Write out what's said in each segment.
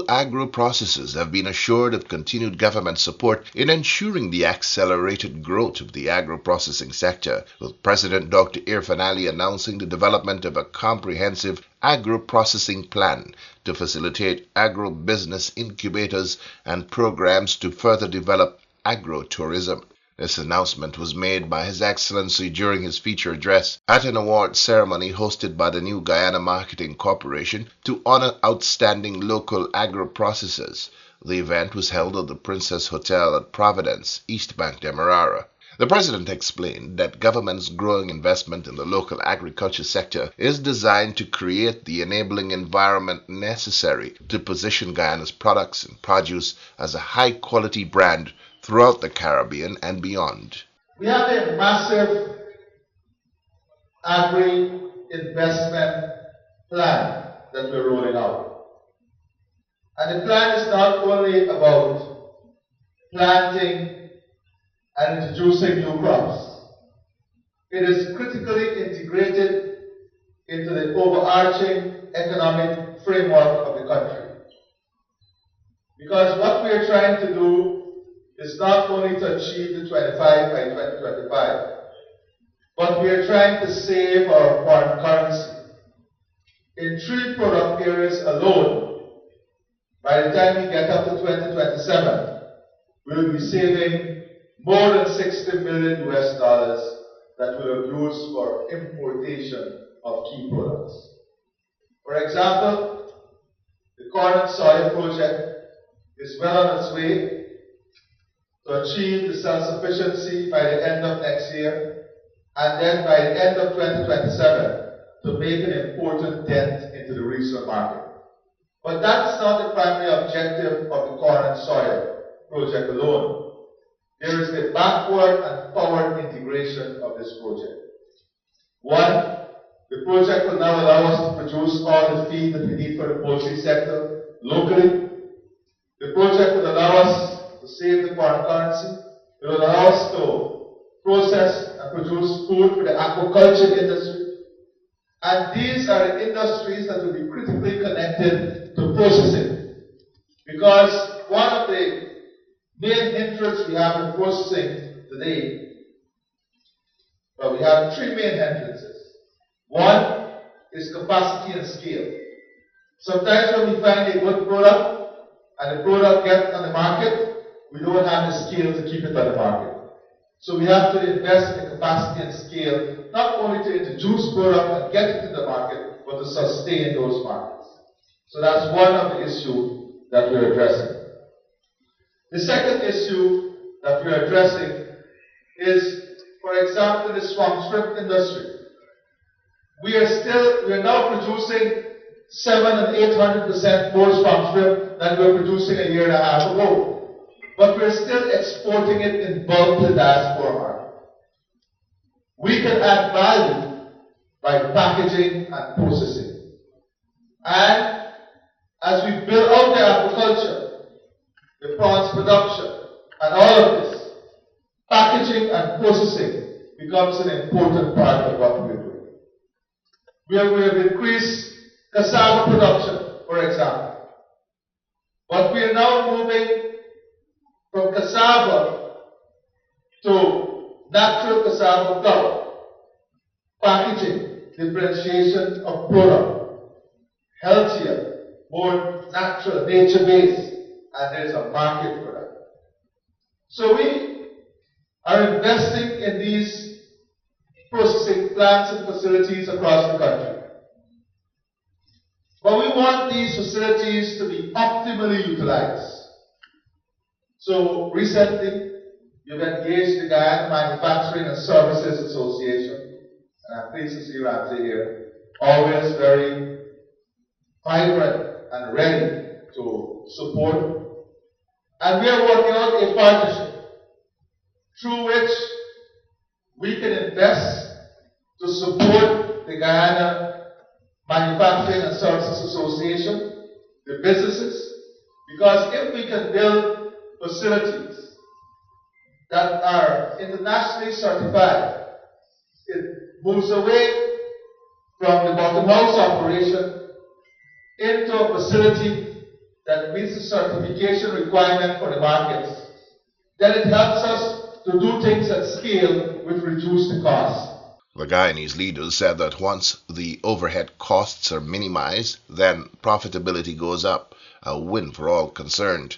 local agro processors have been assured of continued government support in ensuring the accelerated growth of the agro-processing sector, with President Dr. Irfan Ali announcing the development of a comprehensive agro-processing plan to facilitate agro-business incubators and programs to further develop agro-tourism. This announcement was made by His Excellency during his feature address at an award ceremony hosted by the New Guyana Marketing Corporation to honor outstanding local agro-processors. The event was held at the Princess Hotel at Providence, East Bank, Demerara. The President explained that government's growing investment in the local agriculture sector is designed to create the enabling environment necessary to position Guyana's products and produce as a high-quality brand throughout the Caribbean and beyond. We have a massive agri-investment plan that we're rolling out. And the plan is not only about planting and introducing new crops. It is critically integrated into the overarching economic framework of the country. Because what we are trying to do is not only to achieve the 25 by 2025, but we are trying to save our foreign currency. In 3 product areas alone, by the time we get up to 2027, we will be saving more than $60 million that we will use for importation of key products. For example, the corn and soy project is well on its way to achieve the self-sufficiency by the end of next year, and then by the end of 2027 to make an important dent into the regional market. But that's not the primary objective of the corn and soy project alone. There is the backward and forward integration of this project. One, the project will now allow us to produce all the feed that we need for the poultry sector locally. The project will allow us to save the foreign currency. It will allow us to process and produce food for the aquaculture industry. And these are the industries that will be critically connected to processing. Because one of the main hindrances we have in processing today, well, we have 3 main hindrances. One is capacity and scale. Sometimes when we find a good product and the product gets on the market, we don't have the scale to keep it on the market. So we have to invest in capacity and scale, not only to introduce product and get it in the market, but to sustain those markets. So that's one of the issues that we're addressing. The second issue that we're addressing is, for example, the swamp shrimp industry. We are now producing 700 and 800% more swamp shrimp than we were producing a year and a half ago. But we're still exporting it in bulk to the diaspora market. We can add value by packaging and processing. And as we build out the aquaculture, the prawns production, and all of this, packaging and processing becomes an important part of what we're doing. We have increased cassava production, for example. But we are now moving from cassava to natural cassava flour, packaging, differentiation of product, healthier, more natural, nature-based, and there's a market for that. So we are investing in these processing plants and facilities across the country. But we want these facilities to be optimally utilized. So recently, you've engaged the Guyana Manufacturing and Services Association, and I'm pleased to see Ramsey here, always very vibrant and ready to support. And we are working out a partnership through which we can invest to support the Guyana Manufacturing and Services Association, the businesses, because if we can build facilities that are internationally certified, it moves away from the bottom house operation into a facility that meets the certification requirement for the markets, then it helps us to do things at scale which reduce the cost. The Guyanese leaders said that once the overhead costs are minimized, then profitability goes up, a win for all concerned.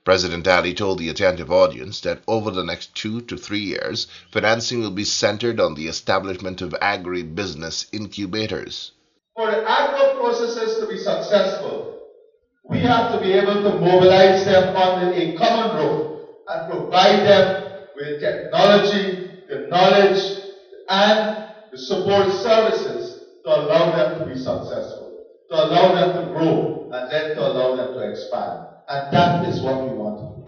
President Ali told the attentive audience that over the next 2 to 3 years, financing will be centered on the establishment of agri-business incubators. For the agro processes to be successful, we have to be able to mobilize them under a common roof and provide them with technology, the knowledge, and the support services to allow them to be successful, to allow them to grow, and then to allow them to expand. And that is what we want.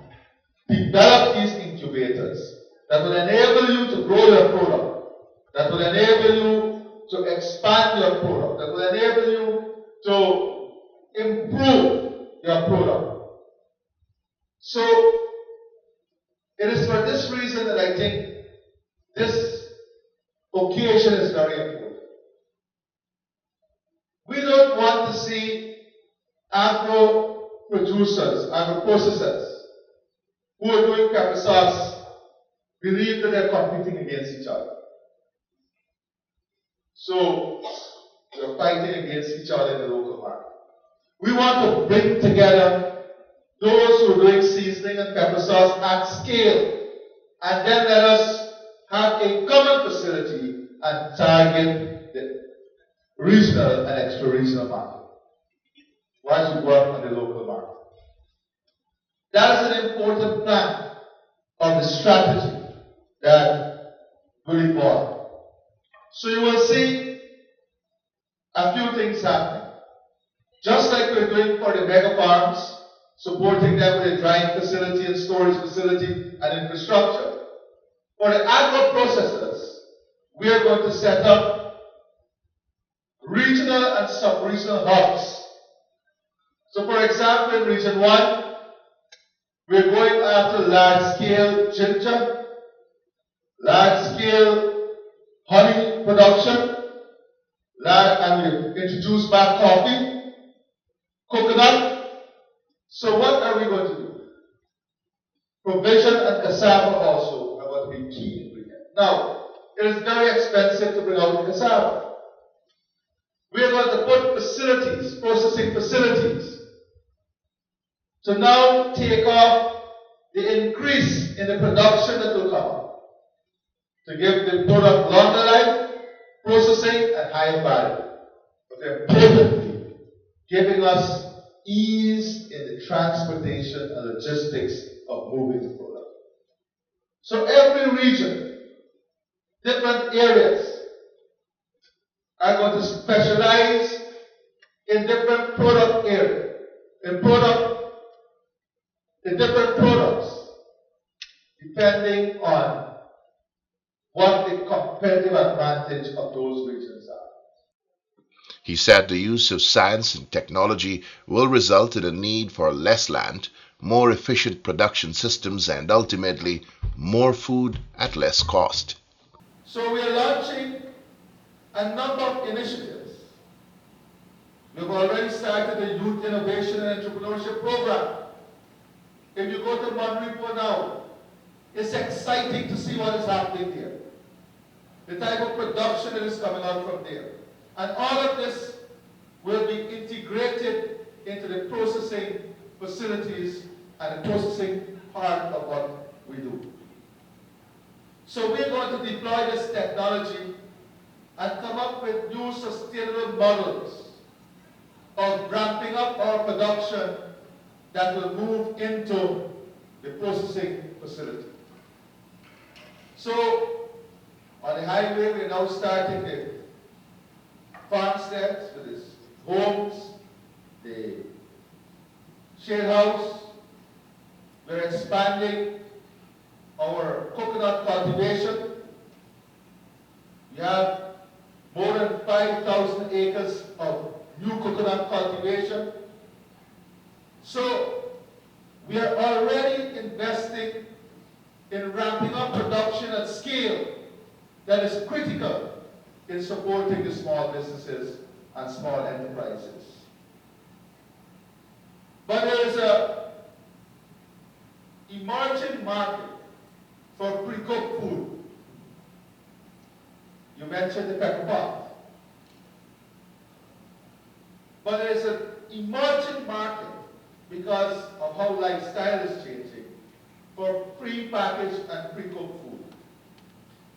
Develop these incubators that will enable you to grow your product, that will enable you to expand your product, that will enable you to improve your product. So, it is for this reason that I think this occasion is very important. We don't want to see agro producers, agro processors who are doing pepper sauce believe that they're competing against each other. So they're fighting against each other in the local market. We want to bring together those who are doing seasoning and pepper sauce at scale, and then let us have a common facility and target the regional and extra-regional market, while we work on the local market. That is an important plan of the strategy that will evolve. So you will see a few things happening. Just like we're doing for the mega farms, supporting them with a drying facility and storage facility and infrastructure. For the agro processors, we are going to set up regional and sub-regional hubs. So for example, in Region 1, we're going after large-scale ginger, large-scale honey production, and we've introduced back coffee, coconut. So what are we going to do? Provision and cassava also are going to be key ingredients. Now, it is very expensive to bring out the cassava. We are going to put facilities, processing facilities, to now take off the increase in the production that will come up, to give the product longer life, processing, and higher value. But importantly, giving us ease in the transportation and logistics of moving the product. So every region, different areas, are going to specialize in different product areas, in different products, depending on what the competitive advantage of those regions are. He said the use of science and technology will result in a need for less land, more efficient production systems, and ultimately more food at less cost. So we are launching a number of initiatives. We've already started the Youth Innovation and Entrepreneurship Program. If you go to Monrepo now, it's exciting to see what is happening there. The type of production that is coming out from there. And all of this will be integrated into the processing facilities and the processing part of what we do. So we're going to deploy this technology and come up with new sustainable models of ramping up our production that will move into the processing facility. So on the highway, we're now starting the farmsteads, with its homes, the shade house. We're expanding our coconut cultivation. We have more than 5,000 acres of new coconut cultivation. So we are already investing in ramping up production at scale that is critical in supporting the small businesses and small enterprises. But there is a emerging market for pre-cooked food. You mentioned the pepper pot. But there is an emerging market because of how lifestyle is changing for pre-packaged and pre-cooked food.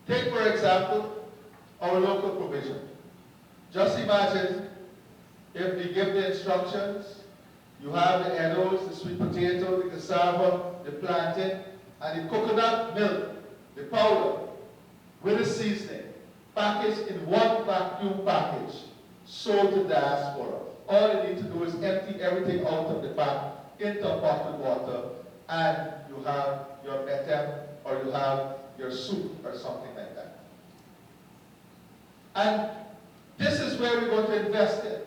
Take, for example, our local provision. Just imagine if we give the instructions, you have the eddos, the sweet potato, the cassava, the plantain, and the coconut milk, the powder, with the seasoning, packaged in one vacuum package, sold to diaspora. All you need to do is empty everything out of the pack into a bottled water, and you have your etem, or you have your soup, or something like that. And this is where we're going to invest in.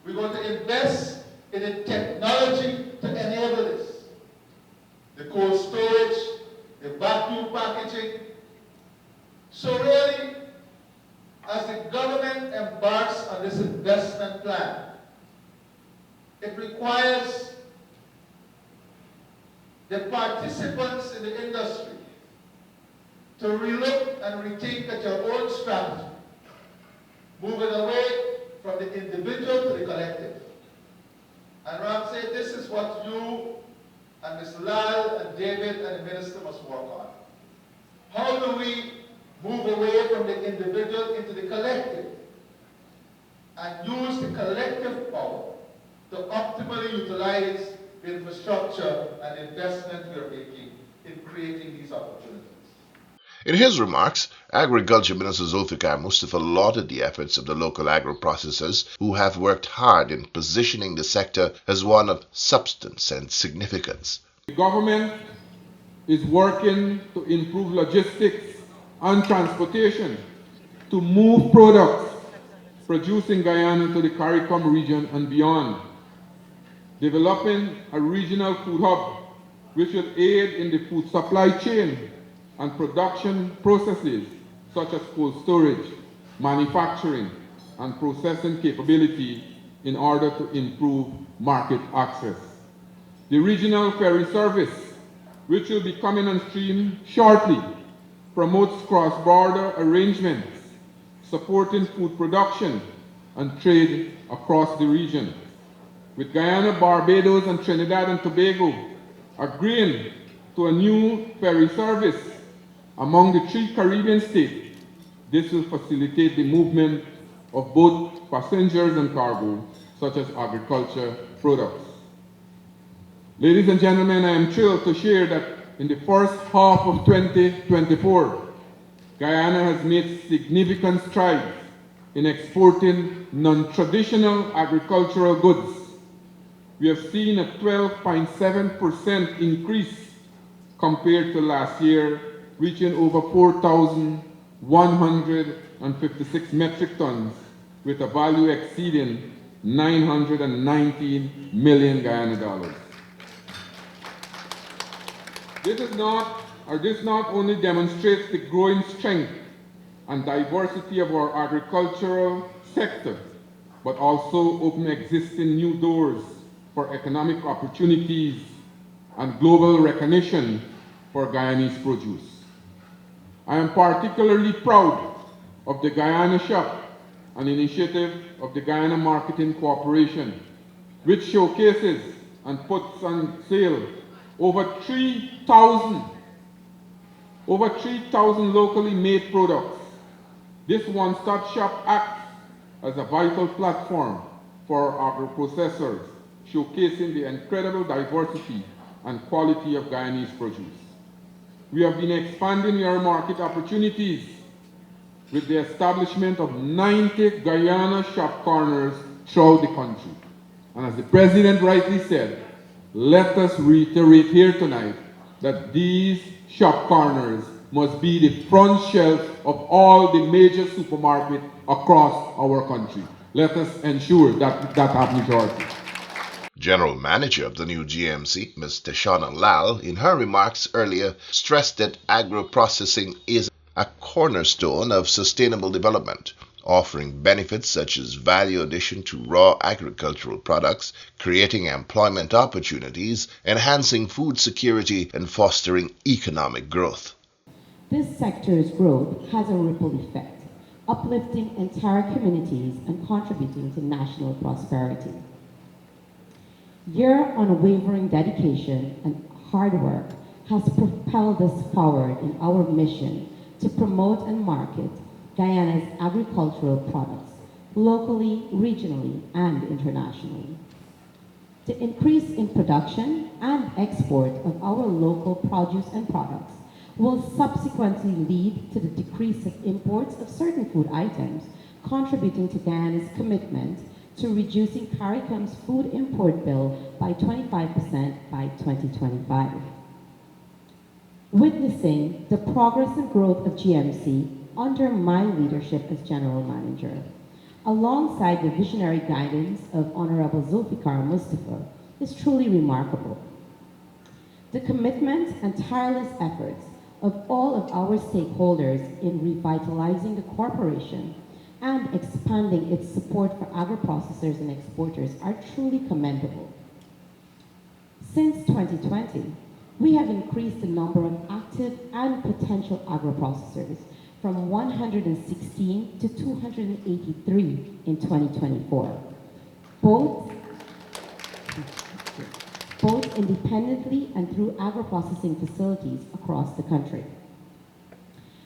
We're going to invest in the technology to enable this. The cold storage, the vacuum packaging. So really, as the government embarks on this investment plan, it requires the participants in the industry to relook and rethink at your own strategy, moving away from the individual to the collective. And Ram said, this is what you and Ms. Lal and David and the minister must work on. How do we move away from the individual into the collective and use the collective power to optimally utilize the infrastructure and investment we are making in creating these opportunities? In his remarks, Agriculture Minister Zulfikar Mustafa lauded the efforts of the local agro-processors who have worked hard in positioning the sector as one of substance and significance. The government is working to improve logistics and transportation to move products produced in Guyana to the CARICOM region and beyond, developing a regional food hub which will aid in the food supply chain and production processes such as cold storage, manufacturing, and processing capability in order to improve market access. The regional ferry service, which will be coming on stream shortly, promotes cross-border arrangements, supporting food production and trade across the region. With Guyana, Barbados, and Trinidad and Tobago agreeing to a new ferry service among the 3 Caribbean states, this will facilitate the movement of both passengers and cargo, such as agriculture products. Ladies and gentlemen, I am thrilled to share that in the first half of 2024, Guyana has made significant strides in exporting non-traditional agricultural goods. We have seen a 12.7% increase compared to last year, reaching over 4,156 metric tons with a value exceeding 919 million Guyana dollars. This not only demonstrates the growing strength and diversity of our agricultural sector, but also open existing new doors for economic opportunities and global recognition for Guyanese produce. I am particularly proud of the Guyana Shop, an initiative of the Guyana Marketing Corporation, which showcases and puts on sale over 3,000 locally made products. This one-stop shop acts as a vital platform for agro-processors, showcasing the incredible diversity and quality of Guyanese produce. We have been expanding our market opportunities with the establishment of 90 Guyana shop corners throughout the country. And as the President rightly said, let us reiterate here tonight that these shop corners must be the front shelf of all the major supermarkets across our country. Let us ensure that happens shortly. General Manager of the new GMC, Ms. Teshana Lal, in her remarks earlier, stressed that agro-processing is a cornerstone of sustainable development, offering benefits such as value addition to raw agricultural products, creating employment opportunities, enhancing food security, and fostering economic growth. This sector's growth has a ripple effect, uplifting entire communities and contributing to national prosperity. Your unwavering dedication and hard work has propelled us forward in our mission to promote and market Guyana's agricultural products locally, regionally, and internationally. The increase in production and export of our local produce and products will subsequently lead to the decrease of imports of certain food items, contributing to Guyana's commitment to reducing CARICOM's food import bill by 25% by 2025. Witnessing the progress and growth of GMC under my leadership as General Manager, alongside the visionary guidance of Honorable Zulfikar Mustafa, is truly remarkable. The commitment and tireless efforts of all of our stakeholders in revitalizing the corporation and expanding its support for agro-processors and exporters are truly commendable. Since 2020, we have increased the number of active and potential agro-processors from 116 to 283 in 2024, both independently and through agro-processing facilities across the country.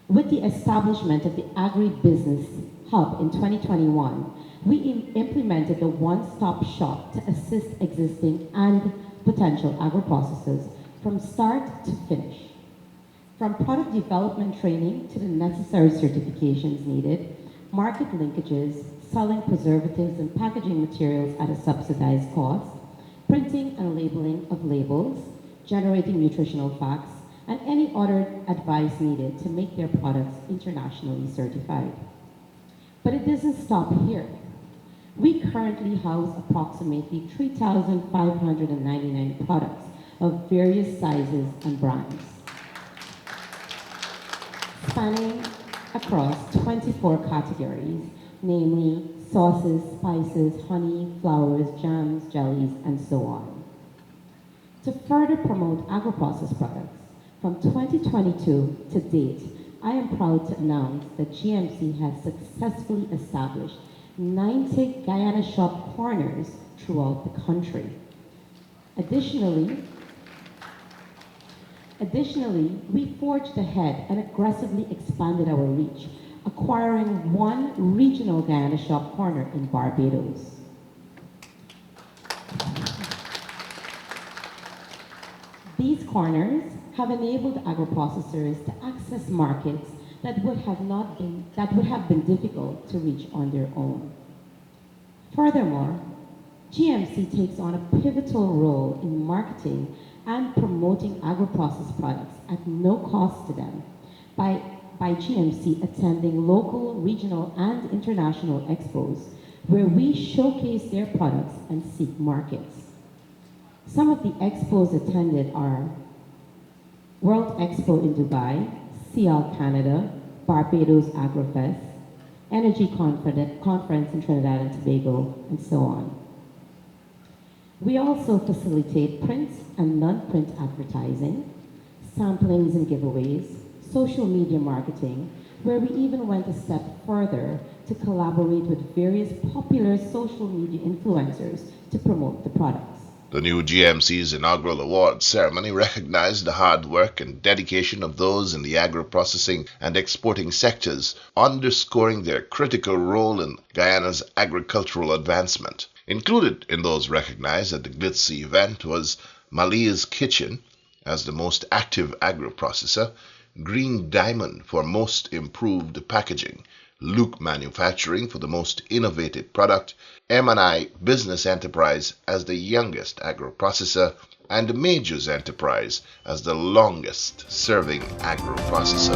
With the establishment of the Agri-Business Hub in 2021, we implemented the one-stop shop to assist existing and potential agro-processors from start to finish. From product development training to the necessary certifications needed, market linkages, selling preservatives and packaging materials at a subsidized cost, printing and labeling of labels, generating nutritional facts, and any other advice needed to make their products internationally certified. But it doesn't stop here. We currently house approximately 3,599 products of various sizes and brands, spanning across 24 categories, namely sauces, spices, honey, flours, jams, jellies, and so on. To further promote agro-processed products, from 2022 to date, I am proud to announce that GMC has successfully established 90 Guyana shop corners throughout the country. Additionally, we forged ahead and aggressively expanded our reach, acquiring one regional Guyana shop corner in Barbados. These corners have enabled agro-processors to access markets that would have been difficult to reach on their own. Furthermore, GMC takes on a pivotal role in marketing and promoting agro-processed products at no cost to them by GMC attending local, regional, and international expos where we showcase their products and seek markets. Some of the expos attended are World Expo in Dubai, CL Canada, Barbados AgroFest, Energy Conference in Trinidad and Tobago, and so on. We also facilitate print and non-print advertising, samplings and giveaways, social media marketing, where we even went a step further to collaborate with various popular social media influencers to promote the products. The new GMC's inaugural awards ceremony recognized the hard work and dedication of those in the agro-processing and exporting sectors, underscoring their critical role in Guyana's agricultural advancement. Included in those recognized at the glitzy event was Malia's Kitchen as the most active agro-processor, Green Diamond for most improved packaging, Luke Manufacturing for the most innovative product, M&I Business Enterprise as the youngest agro-processor, and Majors Enterprise as the longest serving agro-processor.